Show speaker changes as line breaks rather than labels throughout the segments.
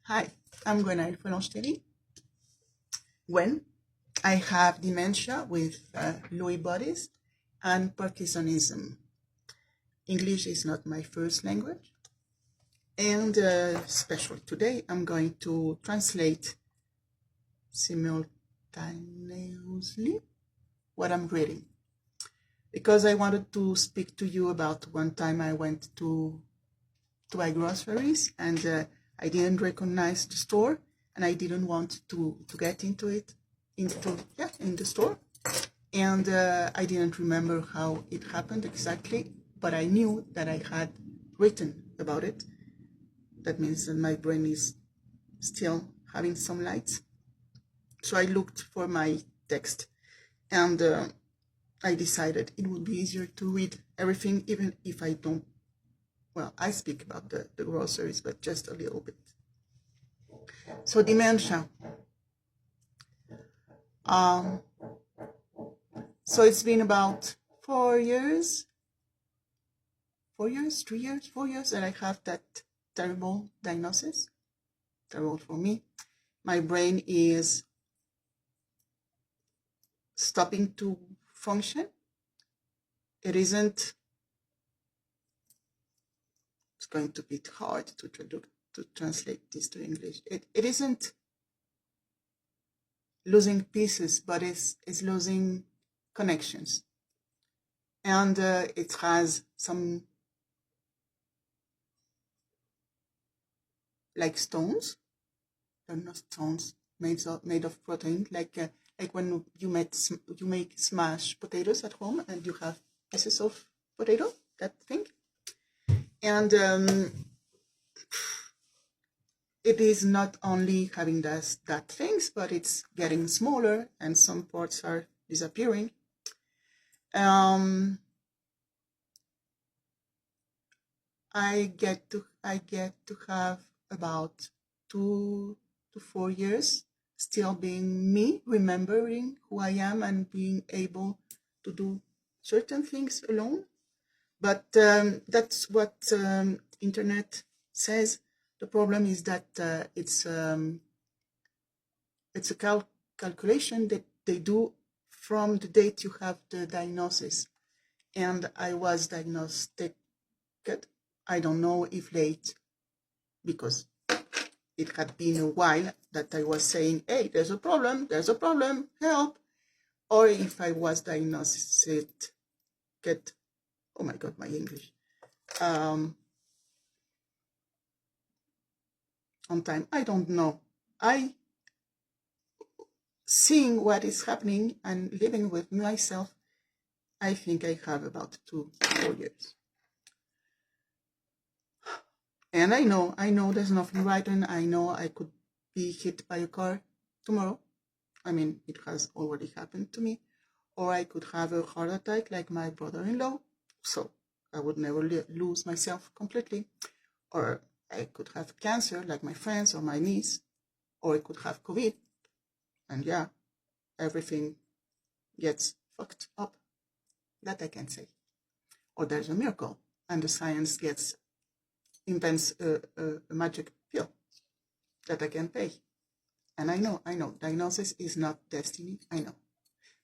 Hi, I'm Gwenn-Aëlle. Gwen, I have dementia with Lewy bodies and Parkinsonism. English is not my first language, and especially today I'm going to translate simultaneously what I'm reading, because I wanted to speak to you about one time I went to buy groceries and I didn't recognize the store, and I didn't want to get into in the store, and I didn't remember how it happened exactly, but I knew that I had written about it. That means that my brain is still having some lights. So I looked for my text, and I decided it would be easier to read everything, even if I don't. Well, I speak about the groceries, but just a little bit. So dementia. So it's been about 4 years, 4 years, 3 years, 4 years that I have that terrible diagnosis. Terrible for me. My brain is stopping to function. It isn't. It's going to be hard to translate this to English. It isn't losing pieces, but it's losing connections. And it has some like stones. They're not stones made of protein, like when you make smashed potatoes at home and you have pieces of potato, that thing. And it is not only having that things, but it's getting smaller and some parts are disappearing. I get to have about 2 to 4 years still being me, remembering who I am and being able to do certain things alone. But that's what internet says. The problem is that it's a calculation that they do from the date you have the diagnosis. And I was diagnosed, I don't know if late, because it had been a while that I was saying, hey, there's a problem, help. Or if I was diagnosed, oh my God, my English, on time. I don't know. Seeing what is happening and living with myself, I think I have about 2 to 4 years. And I know there's nothing right, and I know I could be hit by a car tomorrow. I mean, it has already happened to me. Or I could have a heart attack like my brother-in-law, so I would never lose myself completely. Or I could have cancer like my friends or my niece. Or I could have COVID. And yeah, everything gets fucked up. That I can say. Or there's a miracle, and the science invents a magic pill that I can pay. And I know, diagnosis is not destiny, I know.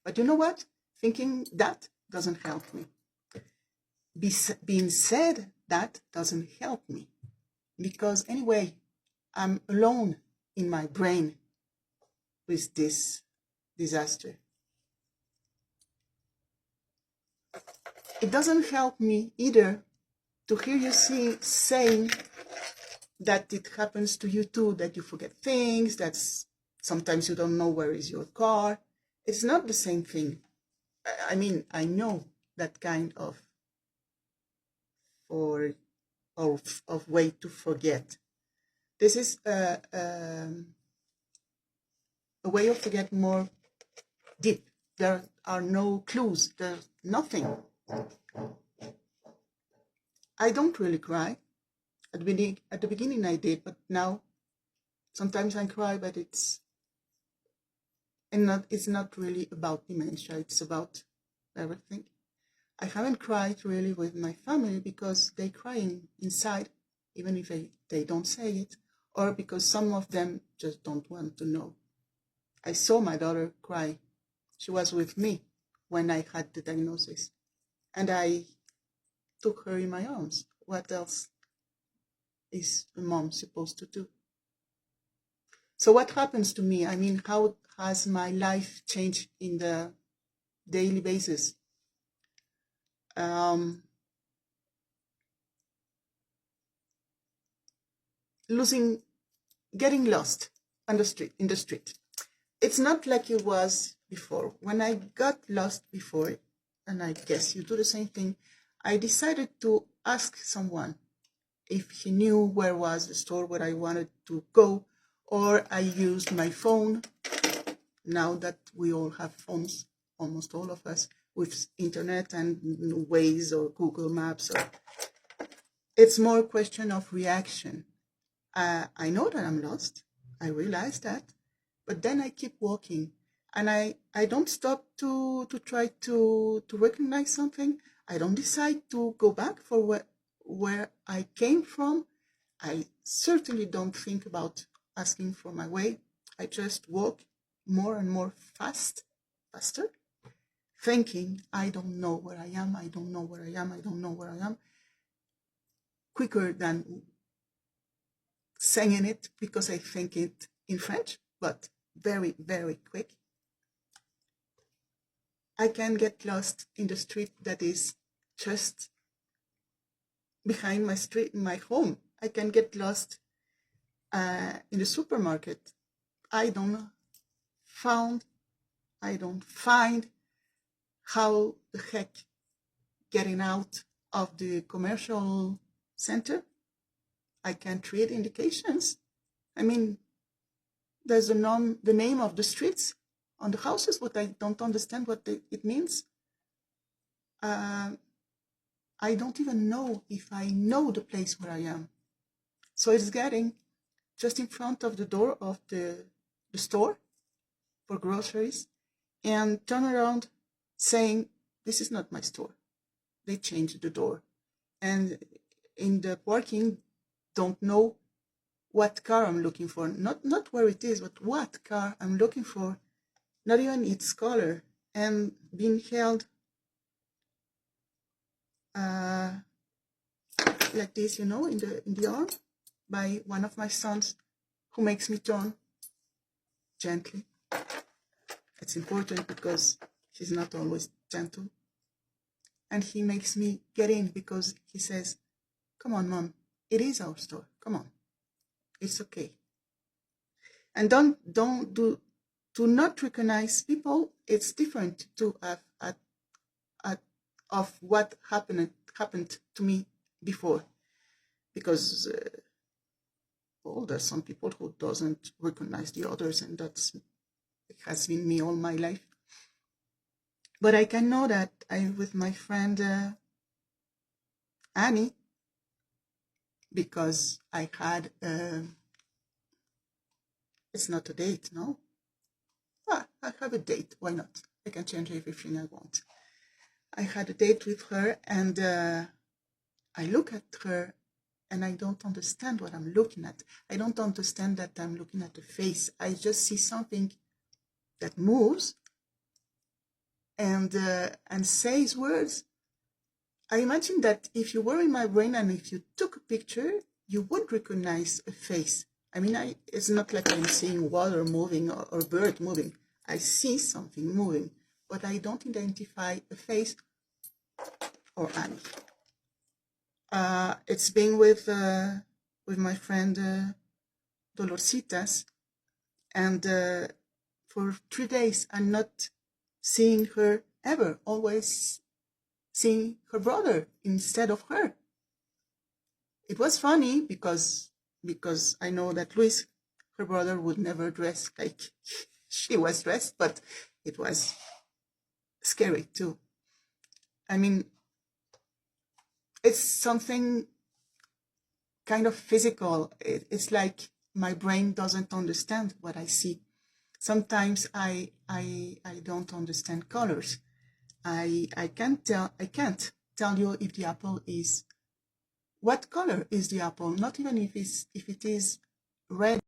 But you know what? Thinking that doesn't help me. Being said that doesn't help me. Because anyway, I'm alone in my brain with this disaster. It doesn't help me either to hear you saying that it happens to you too, that you forget things, that sometimes you don't know where is your car. It's not the same thing. I mean, I know that kind of way to forget. This is a way of forget more deep. There are no clues. There's nothing. I don't really cry. At the beginning I did, but now sometimes I cry, but it's not really about dementia. It's about everything. I haven't cried really with my family because they cry inside, even if they don't say it, or because some of them just don't want to know. I saw my daughter cry. She was with me when I had the diagnosis, and I took her in my arms. What else is a mom supposed to do? So what happens to me? I mean, how has my life changed in the daily basis? Getting lost on the street, in the street. It's not like it was before. When I got lost before, and I guess you do the same thing, I decided to ask someone if he knew where was the store where I wanted to go, or I used my phone. Now that we all have phones, almost all of us, with internet and Waze or Google Maps, it's more a question of reaction. I know that I'm lost. I realize that. But then I keep walking. And I don't stop to try to recognize something. I don't decide to go back for where I came from. I certainly don't think about asking for my way. I just walk more and more faster, thinking, I don't know where I am, I don't know where I am, I don't know where I am, quicker than saying it because I think it in French, but very, very quick. I can get lost in the street that is just behind my street, my home. I can get lost in the supermarket. I don't find how the heck getting out of the commercial center. I can't read indications. I mean, there's the name of the streets on the houses, but I don't understand what it means. I don't even know if I know the place where I am. So it's getting just in front of the door of the store for groceries and turn around saying, this is not my store. They changed the door. And in the parking, don't know what car I'm looking for. Not where it is, but what car I'm looking for. Not even its color. And being held like this, in the arm by one of my sons, who makes me turn gently. It's important because he's not always gentle. And he makes me get in because he says, come on, Mom, it is our store. Come on, it's okay. And do not recognize people. It's different to of what happened to me before, because there's some people who doesn't recognize the others, and it has been me all my life. But I can know that I'm with my friend Annie, because I had it's not a date, no? I have a date. Why not? I can change everything I want. I had a date with her, and I look at her, and I don't understand what I'm looking at. I don't understand that I'm looking at a face. I just see something that moves and says words. I imagine that if you were in my brain and if you took a picture, you would recognize a face. I mean, it's not like I'm seeing water moving or bird moving. I see something moving, but I don't identify a face or Annie. It's been with my friend Dolorcitas, and for 3 days I'm not seeing her ever, always seeing her brother instead of her. It was funny because I know that Luis, her brother, would never dress like she was dressed, but it was scary too. I mean, it's something kind of physical. It's like my brain doesn't understand what I see. Sometimes I don't understand colors. I can't tell you if the apple is, what color is the apple, not even if it is ready